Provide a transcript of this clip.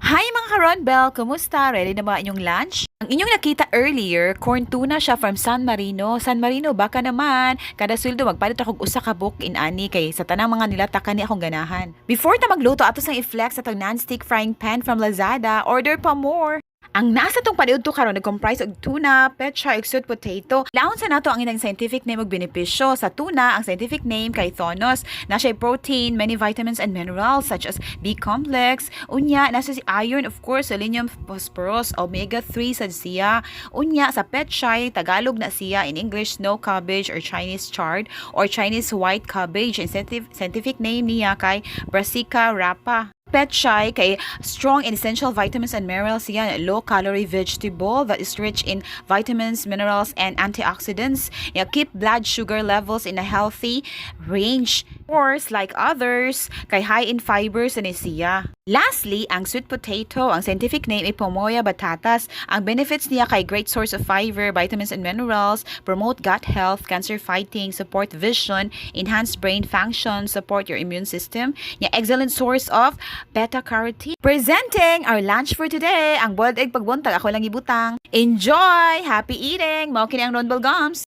Hi mga ka-Ronbel! Kumusta? Ready na ba inyong lunch? Ang inyong nakita earlier, corn tuna siya from San Marino. San Marino, baka naman, kada sweldo magpalit akong usa ka book in ani kay sa tanang mga nilatakan ni akong ganahan. Before ta magluto ato sang i-flex atong non-stick frying pan from Lazada, order pa more! Ang nasa tong paniudto karon nag-comprise og tuna, pechay, ug sweet potato. Laon sa nato ang ilang scientific name ug benepisyo. Sa tuna, ang scientific name kay thonos. Na siya protein, many vitamins and minerals such as B complex. Unya, nasa si iron, of course, selenium, phosphorus, omega-3 sa siya. Unya, sa pechay, Tagalog na siya, in English, snow cabbage or Chinese chard or Chinese white cabbage. Ang scientific name niya kay Brassica rapa. Pechay kay strong in essential vitamins and minerals yan, low-calorie vegetable that is rich in vitamins, minerals, and antioxidants. Yeah, keep blood sugar levels in a healthy range. Of course, like others, kay high in fibers and siya. Lastly, ang sweet potato, ang scientific name ay Pomoya batatas. Ang benefits niya kay great source of fiber, vitamins and minerals, promote gut health, cancer fighting, support vision, enhance brain function, support your immune system. Yeah, excellent source of beta-carotene. Presenting our lunch for today, ang boiled egg pagbuntag, ako lang ibutang. Enjoy! Happy eating! Mao kini ang Ronbel Gums!